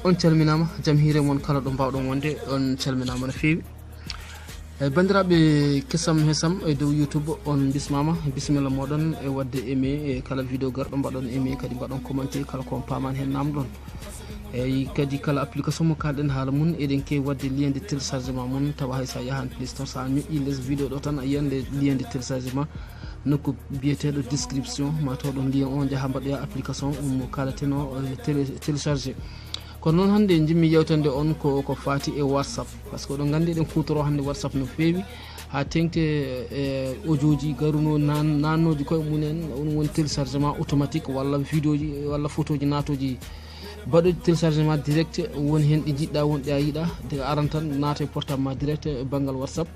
on calminama jam hiire mon kala ɗo mbawɗon wonde on calminama no fewi bandiraɓe kesam hesam e dow YouTube on bismama bisimilla moɗon e wadde aimé e kala vidéo garɗo mbaɗon aimé kadi mbaɗon commenté kala ko paman hen namɗon eyi kadi kala application mo kalɗen haala mum eɗen kewi wadde lien de téléchargement mum tawa hay sa yahan Play Store sa ñoƴƴi less vidéo ɗo tan a yiyande lien de téléchargement nokku biyeteɗo description ma to ɗon lien on jaaha mbaɗoya application mo kalateno téléchargé kono noon hannde jimmi yewtande on ko fati e WhatsApp par ce que oɗon gandi eɗen kutoro hannde WhatsApp no fewi ha tengte e audio ji garuno nannoji koye mumen on woni téléchargement automatique walla vidéo ji walla photo ji natoji baɗoji téléchargement direct woni hen ɗi jiɗɗa wonɗi a yiiɗa de aran tan naata e portable ma direct e banggal WhatsApp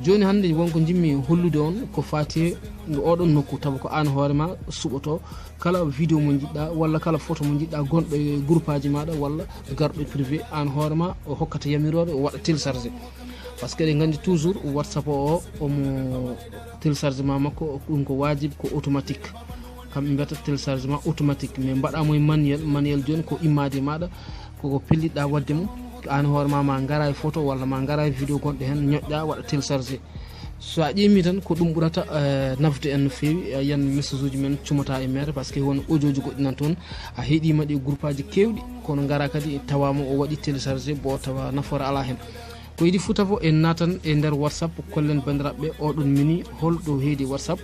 joni hannde wonko jimmi hollude on ko fati oɗon nokku tawa ko an hoorema suɓoto kala vidéo mo jiɗɗa walla kala photo mo jiɗɗa gonɗo e groupe aji maɗa walla garɗo e privé an hoorema o hokkata yamirore o waɗa téléchargé par ce que eɗen gandi toujours WhatsApp o omo téléchargement makko ɗum ko wajibe ko automatique kamɓe mbiyata téléchargement automatique mais mbaɗamo e manuel joni ko immade maɗa koko pelliɗɗa wadde mum an hoorema ma gara e photo walla ma gara e vidéo gonɗo hen ñoƴƴa waɗa téléchargé so a ƴeemi tan ko ɗum ɓurata nafde en no fewi a yiyan message uji men cumata e mere par ce que won audio ji goɗɗi nan toon a heeɗima ɗi groupe aji kewɗi kono gara kadi tawama o waɗi téléchargé bo tawa nafoore ala hen ko yiiɗi fuu tafo en natan e nder WhatsApp kollen bandiraɓe oɗon mini holɗo heedi WhatsApp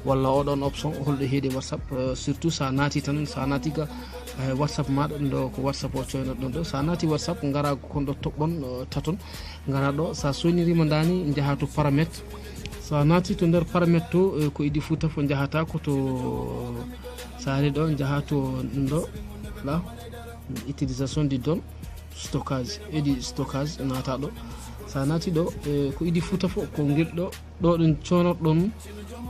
walla oɗon option holɗo heedi WhatsApp surtout sa naati tan sa naati ga WhatsApp maɗa ɗo ko WhatsApp o coynoɗo ɗon ɗo sa naati WhatsApp gara kon ɗo toɓɓon taton gara ɗo sa soynirima dani jaaha to paramètre sa naati to nder paramètre to ko yiiɗi fuu tafo jahata koto sa ari ɗo jaaha to ɗo là utilisation du don stockage edi stockage nata ɗo sa naati ɗo ko idi fouta fo ko guel ɗo ɗon conorɗon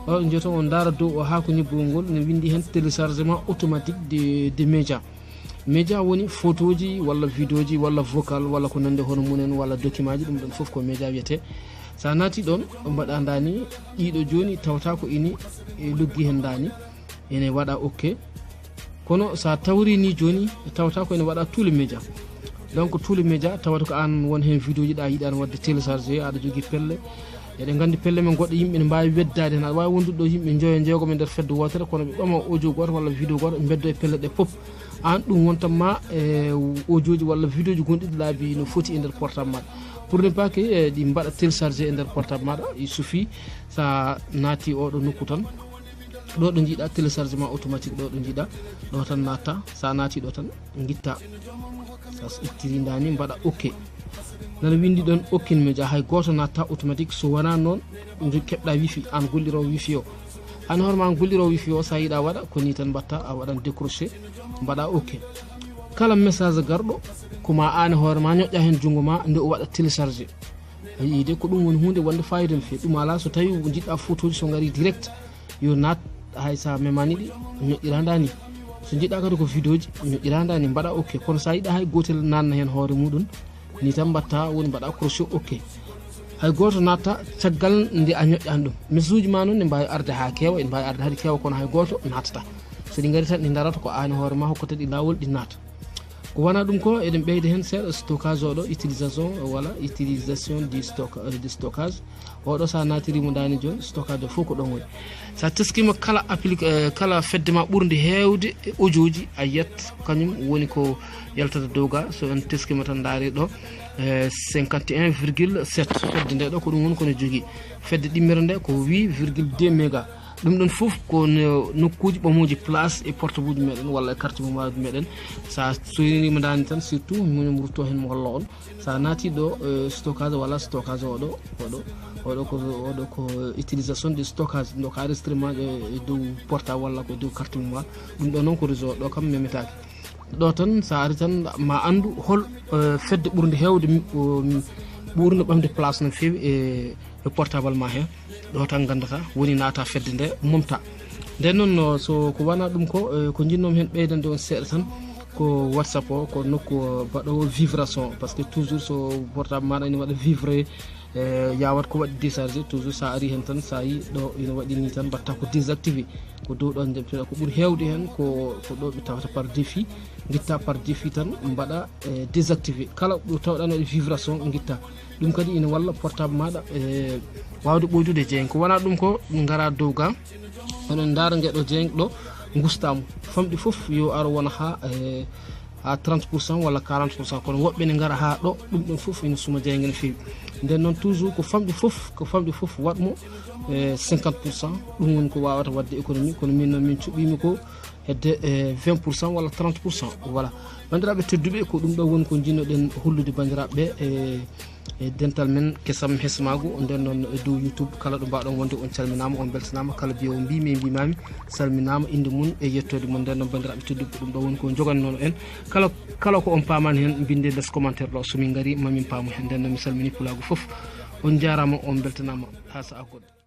ɗo jeeto on dara dow o ha ko ñibbugol ngol ne windi hen téléchargement automatique de média woni photo ji walla vidéo ji walla vocal walla ko nande hono munen walla document ji ɗum ɗon foof ko média wiyete sa naati ɗon mbaɗa dani ɗiɗo joni tawata ko ini loggi hen dani ene waɗa ok kono sa tawri ni joni tawata ko ene waɗa tous les médias donc tous les médias tawata ko an won hen vidéo ji ɗa yiɗani wadde téléchargé aɗa jogui pelle eɗen gandi pelle men goɗɗo yimɓe ne mbawi weddade hen aɗa wawi wondude ɗo yimɓe jeegomo nder fedde wotere kono ɓe ɓama audio goto walla vidéo goto ɓe beddo e pelle ɗe pop an ɗum wontanma e audio ji walla vidéo ji gonɗiɗi laabi no foti e nder portable maɗa pour ne pas que ɗi mbaɗa téléchargé e nder portable maɗa il suffit sa naati oɗo nokku tan ɗo ɗo jiiɗa téléchargement automatique ɗo ɗo jiiɗa ɗo tan natta sa naati ɗo tan guitta sa ittiri dani mbaɗa ok nana windi ɗon aucune média hay goto natta automatique so wona noon keɓɗa wifi an golliro wifi o an hoorema an golliro wifi o sa yiiɗa waɗa ko ni tan mbatta a waɗan décroché mbaɗa ok kala message garɗo koma an hoorema ñoƴƴa hen junggo ma nde o waɗa téléchargé a yiide ko ɗum woni hunde wonde fayida no fewi ɗum ala so tawi jiɗɗa photo ji so gari direct yo nat hay sa memani ɗi ñoƴƴira dani so jiɗɗa kadi ko vidéo ji ñoƴƴira dani mbaɗa ok kono sa yiɗa hay gotel nanna hen hoore muɗum ni tan mbatta woni mbaɗa crochet ok hay goto natta caggal nde a ñoƴƴani ɗum message uji ma noon ne mbawi arde ha keewa ene mbawi arde haade keewa kono hay goto natata so ɗi gari tan ɗi darata ko an hoorema hokkata ɗi lawol ɗi naata ko wona ɗum ko eɗen ɓeyda hen seeɗa stockage oɗo utilisation voilà utilisation du stockage oɗo sa natirimo dani joni stockage o fof ko ɗon woni sa teskima kala kala feddema ɓurde hewde e audio ji a yiyat kañum woni ko yaltata dow ga so en teskima tan daari ɗo 51,7 fedde nde ɗo ko ɗum woni kono jogui fedde ɗimmere nde ko 8,2 méga ɗum ɗon foof ko nokkuji ɓamoji place e portable uji meɗen walla e carte mémoire uji meɗen sa soynirima dani tan surtout minem rutto hen mo holla on sa naati ɗo stockage walla stockage oɗo ko utilisation de stockage ɗo ko enregistrement e dow portable walla ko dow carte mémoire ɗum ɗo noon ko réseau ɗo kam memetake ɗo tan sa ari tan ma andu hol fedde ɓurde hewde ɓurde ɓamde place no fewi e portable ma hen ɗo tan gandata woni naata fedde nde momta nden noon so ko wona ɗum ko jinnomi hen ɓeydande on seeɗa tan ko WhatsApp o ko nokku baɗowo vibration par ce que toujours so portable maɗa ene waɗa vivré yawat ko waɗi déchargé toujours sa ari hen tan sa yi ɗo ina waɗi ni tan batta ko désactivé ko dow ɗon ndemteɗa ko ɓuuri hewde hen ko ɗo ɓe tawata par défi guitta par défi tan mbaɗa désactivé kala ɗo tawɗan waɗi vibration guitta ɗum kadi ina walla portable maɗa wawde ɓoydude jeyeng ko wona ɗum ko gara dow ga onon daara gueɗo jeyeng ɗo gustamo famɗi foof yo aro wona ha 30% walla 40% kono woɓɓe ne gara ha ɗo ɗum ɗon foof ina suma jeyenge no fewi nden noon toujours ko famɗi foof waɗmo 50% ɗum woni ko wawata wadde économie kono min noon min cuɓimi ko hedde 20% walla 30%. voilà bandiraɓe tedduɓe ko ɗum ɗo woni ko jinnoɗen hullude bandiraɓe e dental men kesam hesmago nden noon e dow YouTube kala ɗo mbaɗon wonde on calminama on beltanama kala biyo mbimi mbimami salminama inde mum e yettode mon nden noon bandiraɓe tedduɓe ɗum ɗo woni ko jogannono en kala ko on pamani hen binde less commentaire ɗo somin gari mamin paamu hen nden noon mi salmini pulago foof on jarama on beltanama ha sa goɗɗo.